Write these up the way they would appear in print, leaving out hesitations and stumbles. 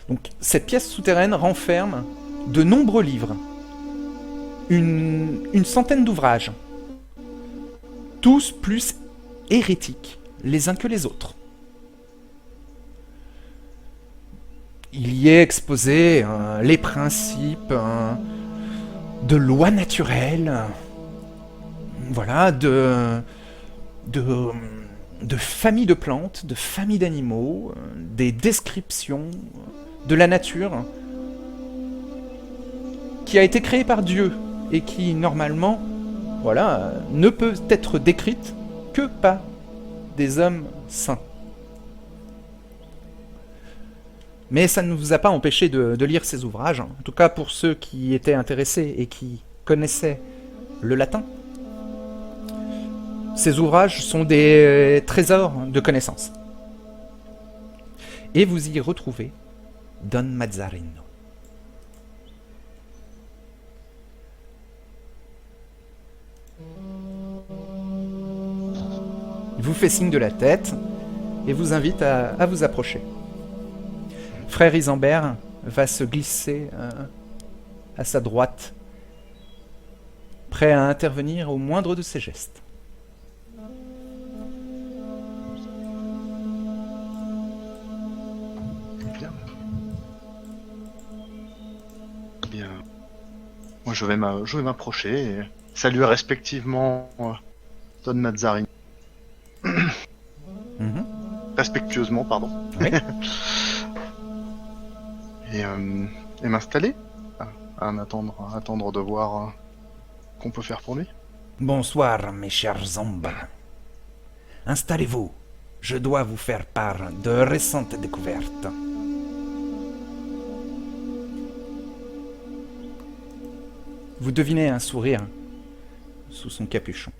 Donc cette pièce souterraine renferme de nombreux livres, une centaine d'ouvrages, tous plus hérétiques les uns que les autres. Il y est exposé les principes de lois naturelles, voilà, de familles de plantes, de familles d'animaux, des descriptions de la nature qui a été créée par Dieu et qui, normalement, voilà, ne peut être décrite que par des hommes saints. Mais ça ne vous a pas empêché de lire ces ouvrages, en tout cas pour ceux qui étaient intéressés et qui connaissaient le latin. Ces ouvrages sont des trésors de connaissances. Et vous y retrouvez Don Mazzarino. Il vous fait signe de la tête et vous invite à vous approcher. Frère Isambert va se glisser à sa droite, prêt à intervenir au moindre de ses gestes. Bien. Moi, je vais m'approcher et saluer respectivement Don Mazzarino. Mhm. Respectueusement, pardon. Oui. Et m'installer attendre de voir qu'on peut faire pour lui. Bonsoir, mes chers ombres. Installez-vous. Je dois vous faire part de récentes découvertes. Vous devinez un sourire sous son capuchon.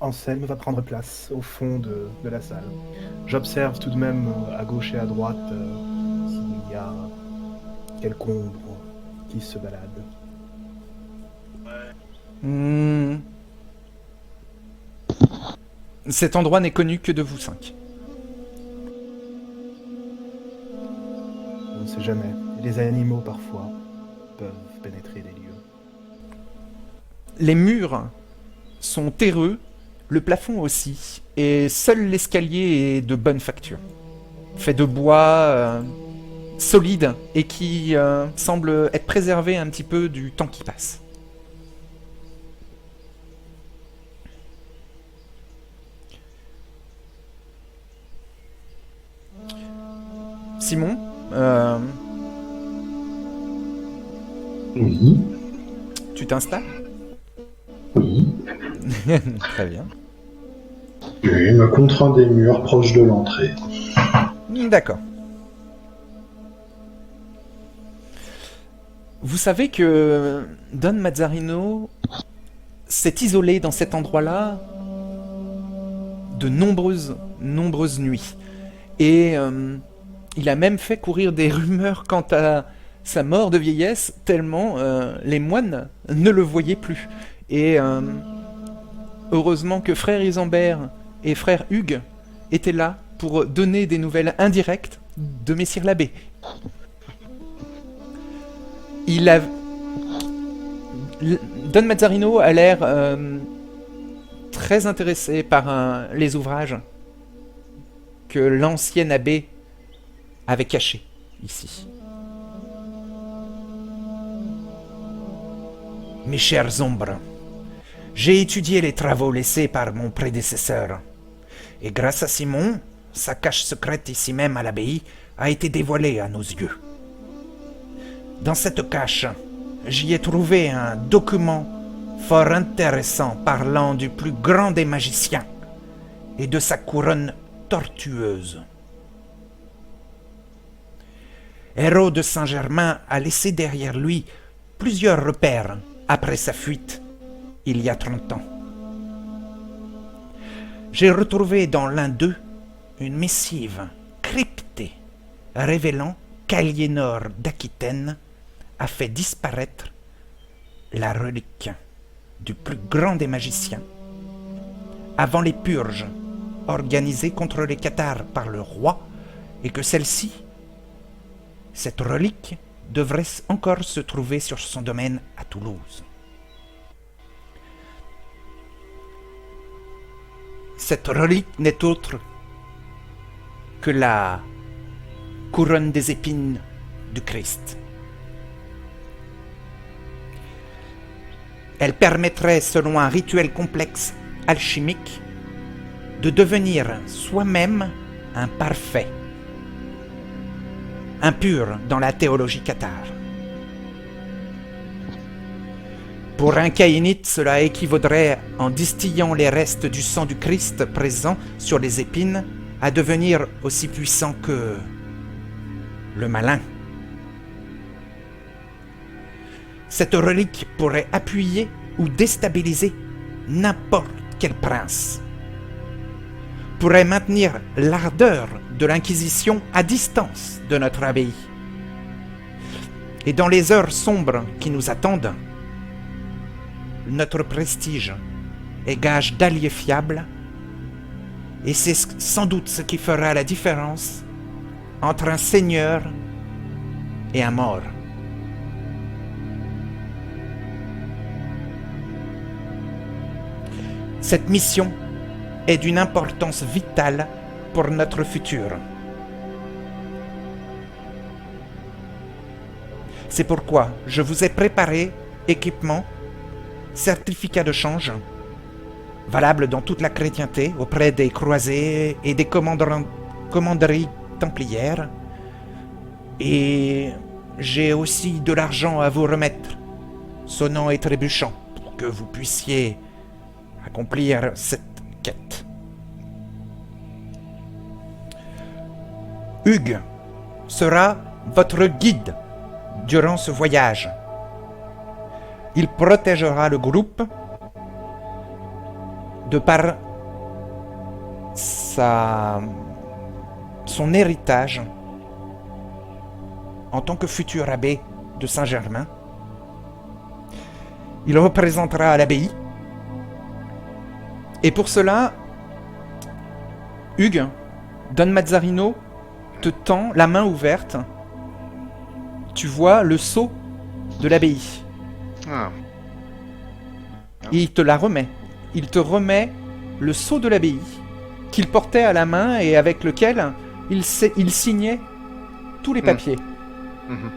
Anselme va prendre place au fond de la salle. J'observe tout de même à gauche et à droite s'il y a quelque ombre qui se balade. Cet endroit n'est connu que de vous cinq. On ne sait jamais. Les animaux, parfois, peuvent pénétrer des lieux. Les murs sont terreux, le plafond aussi, et seul l'escalier est de bonne facture. Fait de bois solide et qui semble être préservé un petit peu du temps qui passe. Simon, Oui, tu t'installes? oui. Très bien. Je me contre un des murs proche de l'entrée. D'accord. Vous savez que Don Mazzarino s'est isolé dans cet endroit-là de nombreuses nuits. Et il a même fait courir des rumeurs quant à sa mort de vieillesse, tellement les moines ne le voyaient plus. Et heureusement que frère Isambert et frère Hugues étaient là pour donner des nouvelles indirectes de Messire l'abbé. Don Mazzarino a l'air très intéressé par les ouvrages que l'ancien abbé avait cachés ici. Mes chers ombres, j'ai étudié les travaux laissés par mon prédécesseur. Et grâce à Simon, sa cache secrète ici même à l'abbaye a été dévoilée à nos yeux. Dans cette cache, j'y ai trouvé un document fort intéressant parlant du plus grand des magiciens et de sa couronne tortueuse. Hérault de Saint-Germain a laissé derrière lui plusieurs repères après sa fuite, il y a 30 ans. J'ai retrouvé dans l'un d'eux une missive cryptée révélant qu'Aliénor d'Aquitaine a fait disparaître la relique du plus grand des magiciens avant les purges organisées contre les cathares par le roi et que celle-ci, cette relique, devrait encore se trouver sur son domaine à Toulouse. Cette relique n'est autre que la couronne des épines du Christ. Elle permettrait, selon un rituel complexe alchimique, de devenir soi-même un parfait, impur dans la théologie cathare. Pour un caïnite, cela équivaudrait, en distillant les restes du sang du Christ présent sur les épines, à devenir aussi puissant que le malin. Cette relique pourrait appuyer ou déstabiliser n'importe quel prince, pourrait maintenir l'ardeur de l'Inquisition à distance de notre abbaye. Et dans les heures sombres qui nous attendent, notre prestige est gage d'alliés fiables, et c'est sans doute ce qui fera la différence entre un seigneur et un mort. Cette mission est d'une importance vitale pour notre futur. C'est pourquoi je vous ai préparé équipement, certificat de change, valable dans toute la chrétienté auprès des croisés et des commanderies templières. Et j'ai aussi de l'argent à vous remettre, sonnant et trébuchant, pour que vous puissiez accomplir cette quête. Hugues sera votre guide durant ce voyage. Il protégera le groupe de par son héritage en tant que futur abbé de Saint-Germain. Il représentera l'abbaye. Et pour cela, Hugues, Don Mazzarino te tend la main ouverte. Tu vois le sceau de l'abbaye. Ah. Et il te la remet. Il te remet le sceau de l'abbaye qu'il portait à la main et avec lequel il signait tous les papiers. Mhm.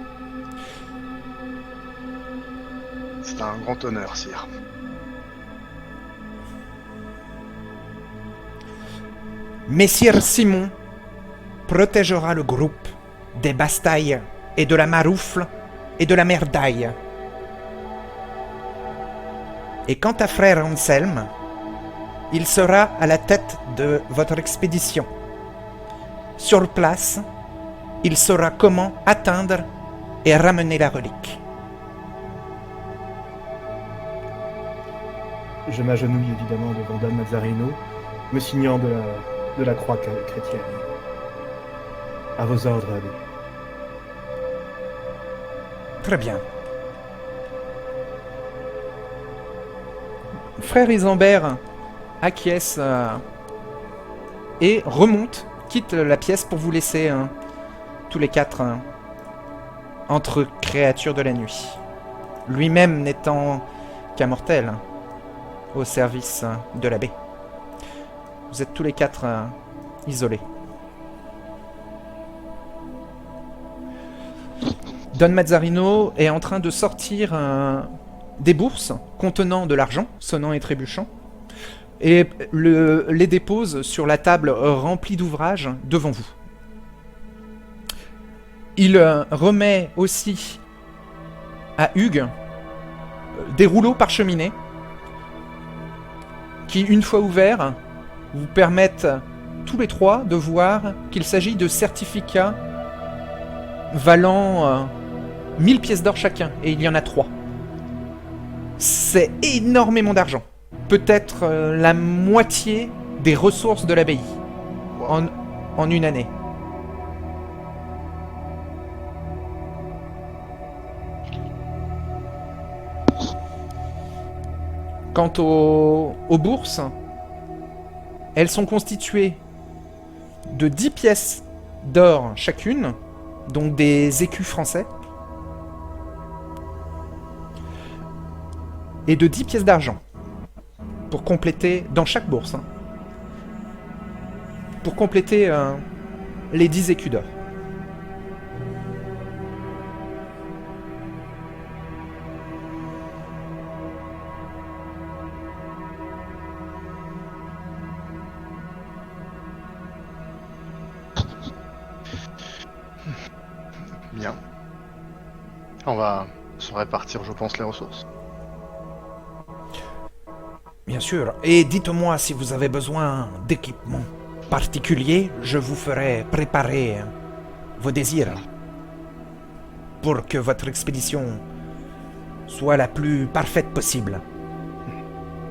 C'est un grand honneur, sire. Messire Simon protégera le groupe des bastailles et de la maroufle et de la merdaille. Et quant à frère Anselme, il sera à la tête de votre expédition. Sur place, il saura comment atteindre et ramener la relique. Je m'agenouille évidemment devant Don Mazzarino, me signant de la croix chrétienne. À vos ordres, abbé. Très bien. Frère Isambert acquiesce et remonte, quitte la pièce pour vous laisser tous les quatre entre créatures de la nuit. Lui-même n'étant qu'un mortel au service de l'abbé. Vous êtes tous les quatre isolés. Don Mazzarino est en train de sortir des bourses contenant de l'argent, sonnant et trébuchant, et les dépose sur la table remplie d'ouvrages devant vous. Il remet aussi à Hugues des rouleaux parcheminés qui, une fois ouverts, vous permettent tous les trois de voir qu'il s'agit de certificats valant 1000 pièces d'or chacun, et il y en a 3. C'est énormément d'argent. Peut-être la moitié des ressources de l'abbaye en une année. Quant aux bourses, elles sont constituées de 10 pièces d'or chacune, donc des écus français, et de 10 pièces d'argent, pour compléter, dans chaque bourse, hein, pour compléter les 10 écus d'or. Bien. On va se répartir, je pense, les ressources. Bien sûr. Et dites-moi si vous avez besoin d'équipement particulier, je vous ferai préparer vos désirs pour que votre expédition soit la plus parfaite possible.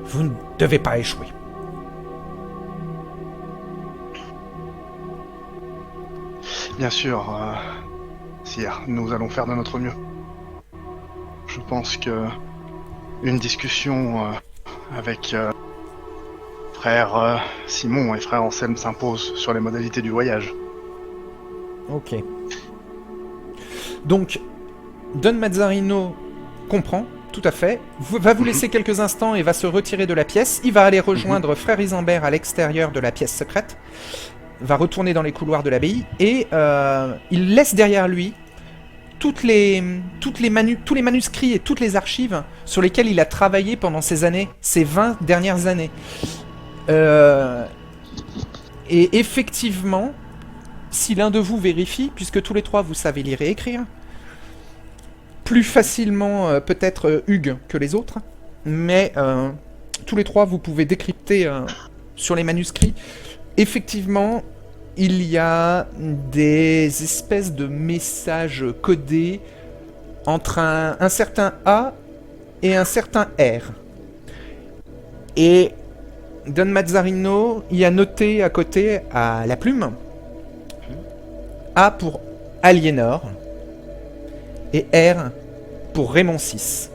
Vous ne devez pas échouer. Bien sûr, Sire, nous allons faire de notre mieux. Je pense que une discussion avec frère Simon et frère Anselme s'impose sur les modalités du voyage. Ok. Donc, Don Mazzarino comprend, tout à fait, va vous laisser quelques instants et va se retirer de la pièce. Il va aller rejoindre frère Isambert à l'extérieur de la pièce secrète, va retourner dans les couloirs de l'abbaye, et il laisse derrière lui tous les manuscrits et toutes les archives sur lesquelles il a travaillé pendant ces années, ces 20 dernières années. Et effectivement, si l'un de vous vérifie, puisque tous les trois vous savez lire et écrire, plus facilement peut-être Hugues que les autres, mais tous les trois vous pouvez décrypter sur les manuscrits. Effectivement, il y a des espèces de messages codés entre un certain A et un certain R. Et Don Mazzarino y a noté à côté, à la plume, A pour Aliénor et R pour Raymond VI.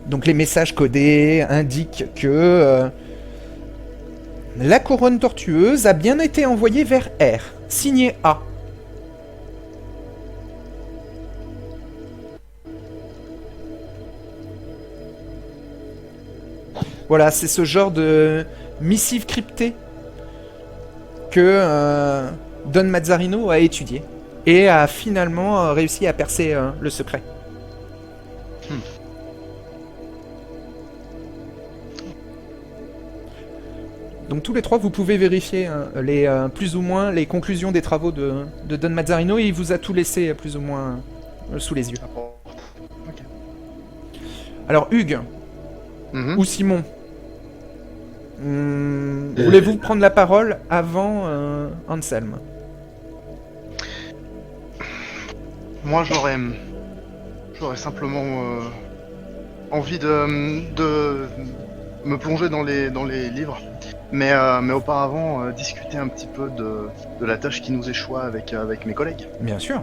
Donc les messages codés indiquent que la couronne tortueuse a bien été envoyée vers R, signé A. Voilà, c'est ce genre de missive cryptée que Don Mazzarino a étudié et a finalement réussi à percer le secret. Donc tous les trois, vous pouvez vérifier plus ou moins les conclusions des travaux de Don Mazzarino, et il vous a tout laissé plus ou moins sous les yeux. Ok. Alors Hugues, ou Simon, voulez-vous prendre la parole avant Anselme? Moi, j'aurais simplement envie de me plonger dans les livres, mais auparavant discuter un petit peu de la tâche qui nous échoit avec mes collègues. Bien sûr.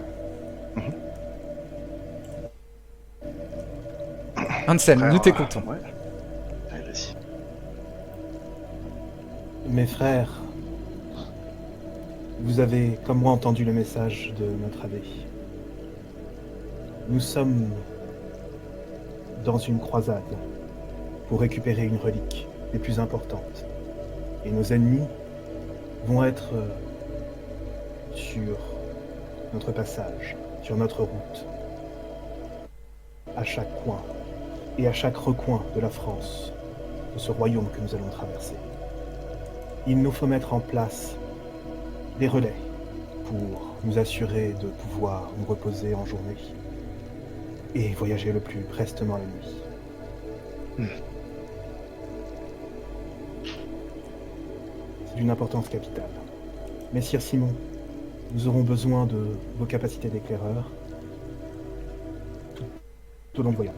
Anselme, nous t'écoutons. Ouais. Allez, vas-y. Mes frères, vous avez, comme moi, entendu le message de notre abbé. Nous sommes dans une croisade pour récupérer une relique des plus importantes. Et nos ennemis vont être sur notre passage, sur notre route, à chaque coin et à chaque recoin de la France, de ce royaume que nous allons traverser. Il nous faut mettre en place des relais pour nous assurer de pouvoir nous reposer en journée et voyager le plus prestement la nuit. C'est d'une importance capitale. Messire Simon, nous aurons besoin de vos capacités d'éclaireur tout au long du voyage.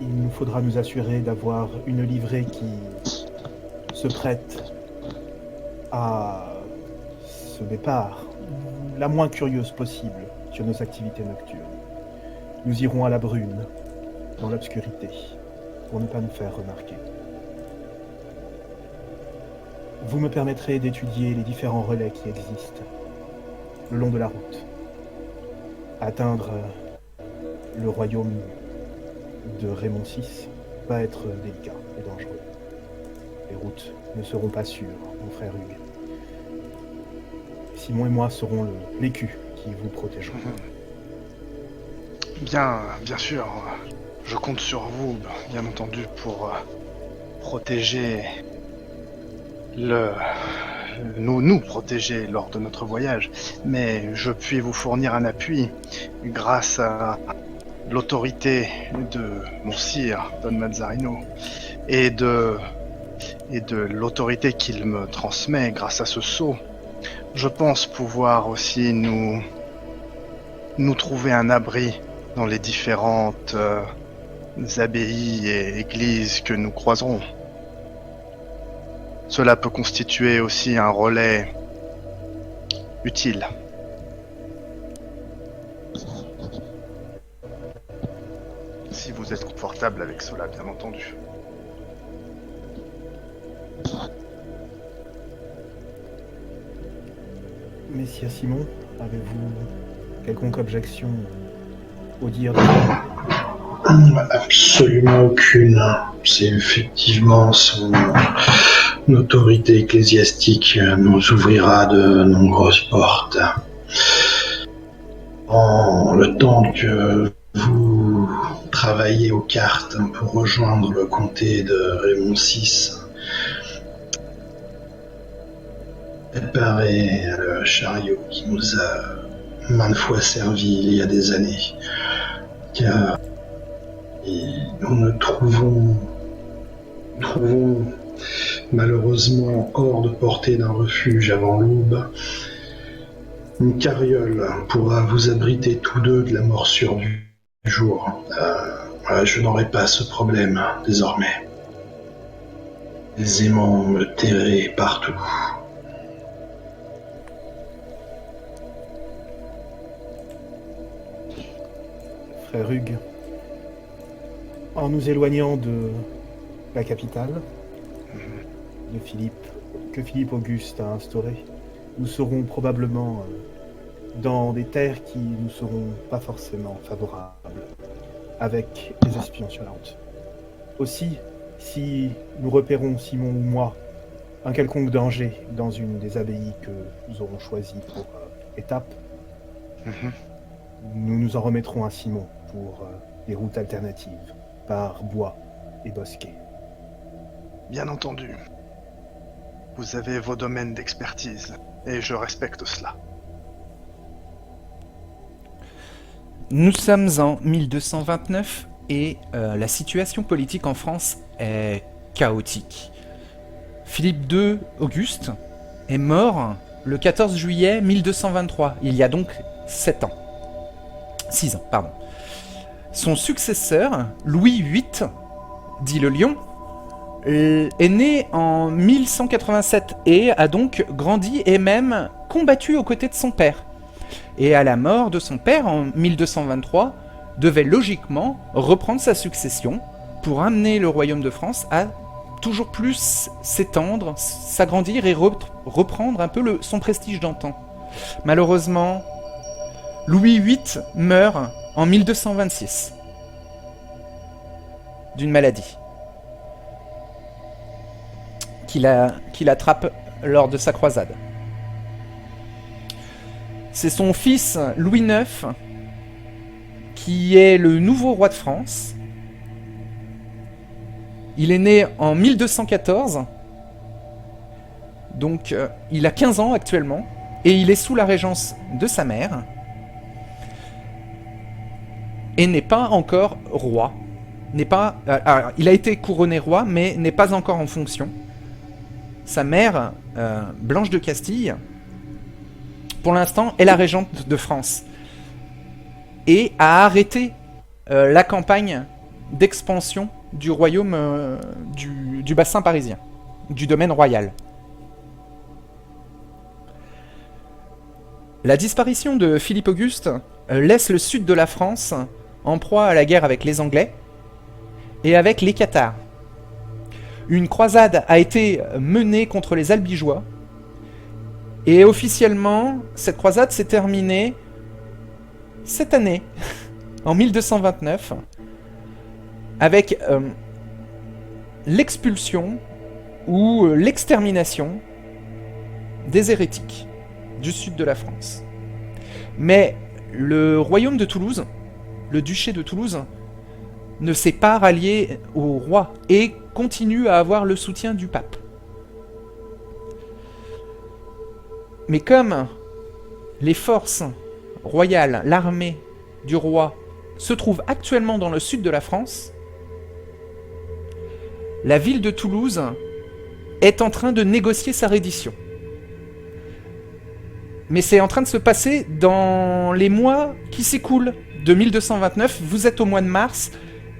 Il nous faudra nous assurer d'avoir une livrée qui se prête à ce départ la moins curieuse possible sur nos activités nocturnes. Nous irons à la brune, dans l'obscurité, pour ne pas nous faire remarquer. vous me permettrez d'étudier les différents relais qui existent le long de la route. Atteindre le royaume de Raymond VI va être délicat et dangereux. Les routes ne seront pas sûres, mon frère Hugues. Simon et moi serons l'écu qui vous protégeront. Bien sûr, je compte sur vous, bien entendu, pour protéger nous protéger lors de notre voyage, mais je puis vous fournir un appui grâce à l'autorité de mon sire, Don Mazzarino, et de l'autorité qu'il me transmet grâce à ce sceau. Je pense pouvoir aussi nous trouver un abri dans les différentes abbayes et églises que nous croiserons. Cela peut constituer aussi un relais utile. Si vous êtes confortable avec cela, bien entendu. Messire Simon, avez-vous quelconque objection au dire de... Absolument aucune. C'est effectivement son autorité ecclésiastique nous ouvrira de nombreuses portes. En le temps que vous travaillez aux cartes pour rejoindre le comté de Raymond VI, préparez le chariot qui nous a maintes fois servi il y a des années, car nous trouvons malheureusement hors de portée d'un refuge avant l'aube. Une carriole pourra vous abriter tous deux de la morsure du jour. Je n'aurai pas ce problème désormais. Les aimants me terraient partout. Frère Hugues, en nous éloignant de la capitale, que Philippe Auguste a instaurée, nous serons probablement dans des terres qui nous seront pas forcément favorables, avec des espions sur la route. Aussi, si nous repérons, Simon ou moi, un quelconque danger dans une des abbayes que nous aurons choisies pour étape, nous nous en remettrons à Simon pour des routes alternatives, par bois et bosquets. Bien entendu. Vous avez vos domaines d'expertise, et je respecte cela. Nous sommes en 1229 et la situation politique en France est chaotique. Philippe II Auguste est mort le 14 juillet 1223, il y a donc 6 ans, pardon. Son successeur, Louis VIII, dit le Lion, est né en 1187 et a donc grandi et même combattu aux côtés de son père. Et à la mort de son père en 1223, devait logiquement reprendre sa succession pour amener le royaume de France à toujours plus s'étendre, s'agrandir et reprendre un peu son prestige d'antan. Malheureusement, Louis VIII meurt en 1226 d'une maladie qu'il attrape lors de sa croisade. C'est son fils Louis IX qui est le nouveau roi de France. Il est né en 1214, donc il a 15 ans actuellement, et il est sous la régence de sa mère, et n'est pas encore roi. Alors, il a été couronné roi, mais n'est pas encore en fonction. Sa mère, Blanche de Castille, pour l'instant, est la régente de France, et a arrêté la campagne d'expansion du royaume du bassin parisien, du domaine royal. La disparition de Philippe Auguste laisse le sud de la France en proie à la guerre avec les Anglais et avec les Cathares. Une croisade a été menée contre les Albigeois. Et officiellement, cette croisade s'est terminée cette année, en 1229, avec l'expulsion ou l'extermination des hérétiques du sud de la France. Mais le royaume de Toulouse, le duché de Toulouse, ne s'est pas rallié au roi et continue à avoir le soutien du pape. Mais comme les forces royales, l'armée du roi, se trouvent actuellement dans le sud de la France, la ville de Toulouse est en train de négocier sa reddition. Mais c'est en train de se passer dans les mois qui s'écoulent de 1229. Vous êtes au mois de mars,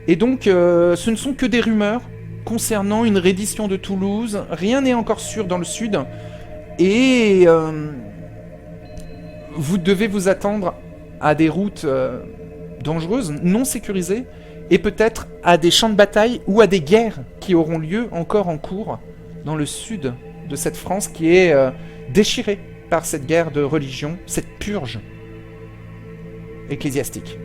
et donc ce ne sont que des rumeurs concernant une reddition de Toulouse. Rien n'est encore sûr dans le sud, et vous devez vous attendre à des routes dangereuses, non sécurisées, et peut-être à des champs de bataille ou à des guerres qui auront lieu encore en cours dans le sud de cette France qui est déchirée par cette guerre de religion, cette purge ecclésiastique.